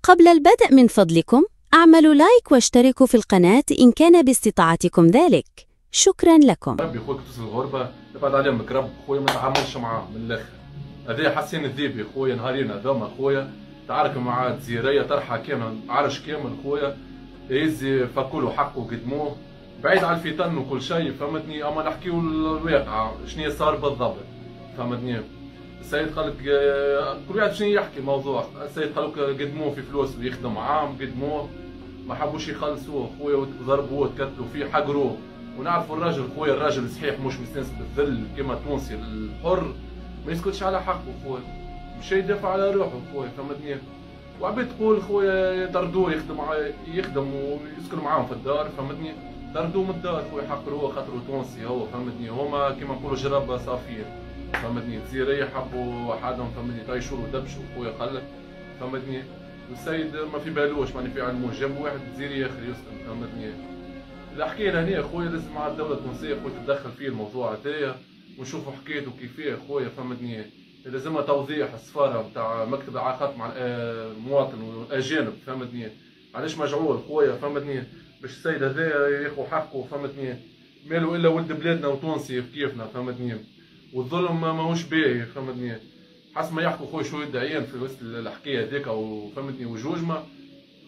قبل البدء من فضلكم اعملوا لايك واشتركوا في القناة إن كان باستطاعتكم ذلك. شكرا لكم. ربي خويا كتوس الغربة يبعد عليهم مكرب خويا، ما تعاملش معاه من الاخر. هذا حسين الذيبي خويا، نهارين هذوما خويا تعارك مع الجزيرية طرحة كامل عرش كامل خويا، يزي فكولو حقه قدموه بعيد على الفتن وكل شيء فهمتني. اما نحكيو الواقع شنو صار بالضبط فهمتني. السيد قال لك كل واحد شنو يحكي الموضوع. السيد قال لك قدموه في فلوس ويخدم عام، قدموه ما حبوش يخلصوه خويا وضربوه وتكتلوا فيه حقروه. ونعرفوا الراجل خويا، الراجل صحيح مش مستانس بالذل كما التونسي الحر، ما يسكتش على حقه خويا، مش يدافع على روحه خويا فهمتني. وعبيد تقول خويا يطردوه يخدم ويسكن معاهم في الدار فهمتني. طردوه من الدار خويا، حقروه خاطرو تونسي هو فهمتني. هما كيما نقولوا جرابه صافيين فهمتني. الجزيرية حبوا حدهم فهمتني طيشوا ودبشوا خويا قالك فهمتني. والسيد ما في بالوش ماني في علمه، جاب واحد جزيري اخر يسكن فهمتني. اللي حكينا هنا خويا لازم مع الدولة التونسية خويا تتدخل فيه الموضوع هذايا ونشوفوا حكايته كيفاه خويا فهمتني. لازمها توضيح السفارة نتاع مكتب العلاقات مع المواطن والأجانب فهمتني. علاش مجعول خويا فهمتني باش السيد هذايا ياخذ حقه فهمتني. مالو إلا ولد بلادنا وتونسي كيفنا فهمتني. والظلم ماهوش باهي فهمتني. حسب ما يحكوا خويا شوية دعيان في وسط الحكاية هذيك وفهمتني وجوجمة.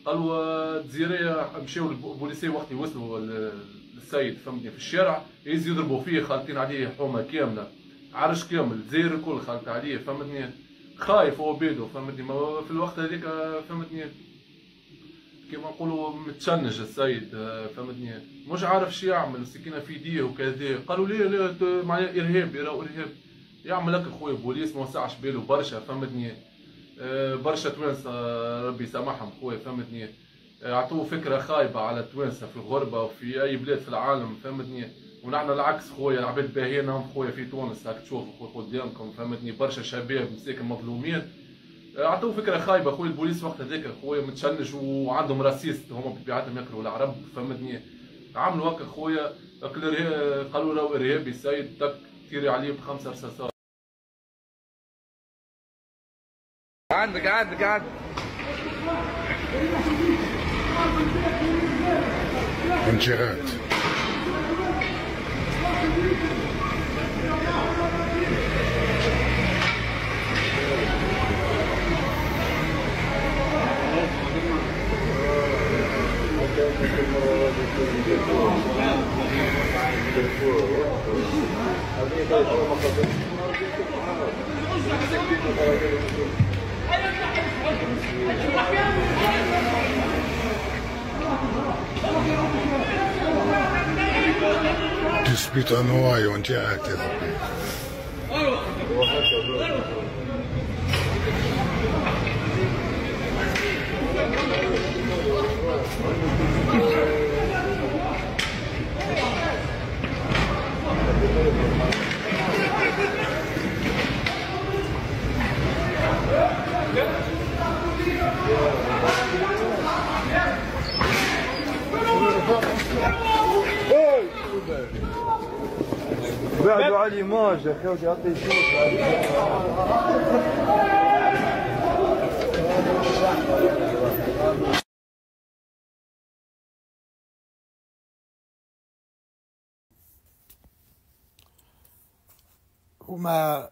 قالوا الجزيرية مشاو البوليسية وقت يوصلوا للسيد فهمتني في الشارع يزيدوا يضربوا فيه، خالطين عليه حومة كاملة عرش كامل الجزائر الكل خالط عليه فهمتني. خايف هو بيدو فهمتني. في الوقت هذيك فهمتني كيما نقولوا متشنج السيد فهمتني، مش عارف شو يعمل، السكينة في يديه وكذا. قالوا ليه معناها إرهاب، يراو إرهاب. يعمل هكا خويا بوليس ما وسعش باله برشا فهمتني. برشا توانسة ربي يسامحهم خويا فهمتني. عطوه فكرة خايبة على التوانسة في الغربة وفي أي بلاد في العالم فهمتني. ونحن العكس خويا، العباد باهيين خويا في تونس هاك تشوفوا خويا قدامكم فهمتني. برشا شباب مساكن مظلومين عطوه فكرة خايبة خويا البوليس وقت هذاك خويا متشنج وعندهم راسيست هما بطبيعتهم يكرهوا العرب فهمتني. عملوا هكا خويا قالوا راهو إرهابي السيد تك تيري عليه ب5 رصاصات. عندك انشغال تثبيت انواعي وانتهاءات يا ربي. بعدوا على ليماج يا اخي يعطي يشوف. هما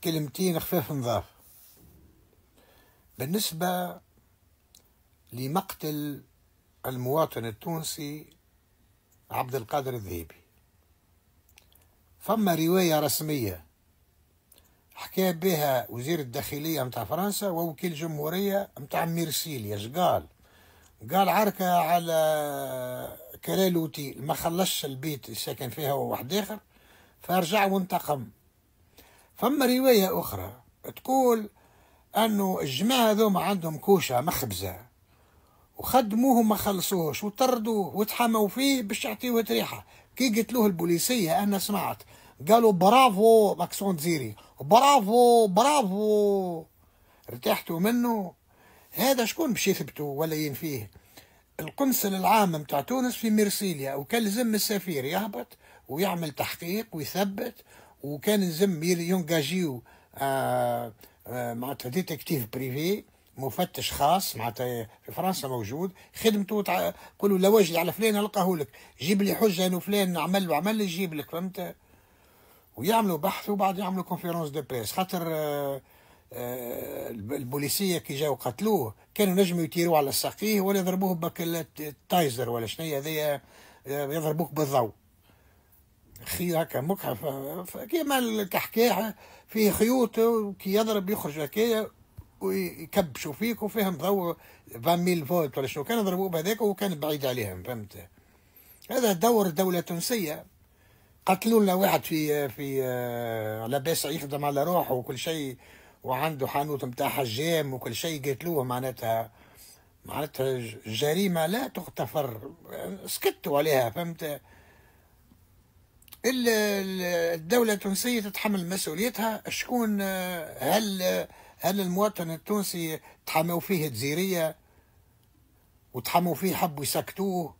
كلمتين خفاف نظاف بالنسبة لمقتل المواطن التونسي عبد القادر الذهيبي. فما رواية رسمية حكى بها وزير الداخلية متاع فرنسا ووكيل جمهورية متاع ميرسيليا. قال عركة على كلالوتي ما خلصش البيت اللي ساكن فيها هو واحد آخر فرجع وانتقم. فما رواية أخرى تقول أنه الجماعة هذوما عندهم كوشة مخبزة وخدموه ما خلصوهش وطردوه وتحموا فيه باش يعطيوه ريحة. كي قتلوه البوليسية أنا سمعت قالوا برافو ماكسون جزيري، برافو ارتحتوا منه. هذا شكون باش يثبتوا ولا ينفيه؟ القنصل العام متاع تونس في مرسيليا، وكان لزم السفير يهبط ويعمل تحقيق ويثبت، وكان لزم ينجاجيو معناتها ديتكتيف بريفي مفتش خاص معناتها في فرنسا موجود، خدمته قولوا لواجد على فلان القاه لك، جيب لي حجه انه فلان عمل له عمل يجيب لك، فهمت؟ ويعملوا بحث وبعد يعملوا كونفيرونس دو بريس، خاطر البوليسيه كي جاوا قتلوه كانوا نجموا يطيروا على ساقيه ولا يضربوه بك التايزر ولا شنو هذايا، يضربوك بالضوء. خي هكا مكحف كيما الكحكاح فيه خيوط كي يضرب يخرج هكايا ويكبشوا فيك وفيهم ضوء 20,000 فولت ولا شنو، كان يضربوه بهذاك وكان بعيد عليهم، فهمت؟ هذا دور الدولة التونسية. قتلوا لنا واحد في لاباس يخدم على روحه وكل شيء وعنده حانوت نتاع حجام وكل شيء، قتلوه معناتها جريمة لا تغتفر، سكتوا عليها، فهمت؟ الدولة التونسية تتحمل مسؤوليتها. شكون هل المواطن التونسي تحموا فيه الجزيرية وتحموا فيه حبوا يسكتوه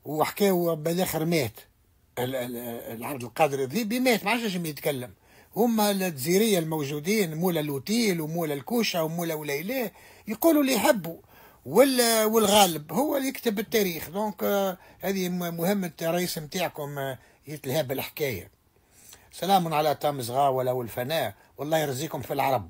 وحكاوا بالاخر مات العبد القادر الذيبي، مات ما عادش يتكلم. هما الجزيرية الموجودين مولا لوتيل ومولا الكوشة ومولا وليلاه يقولوا اللي يحبوا، والغالب هو اللي يكتب التاريخ. دونك هذه مهمة الرئيس نتاعكم يتلهى بالحكاية. سلام على تام زغاولة والفناء، والله يرزيكم في العرب.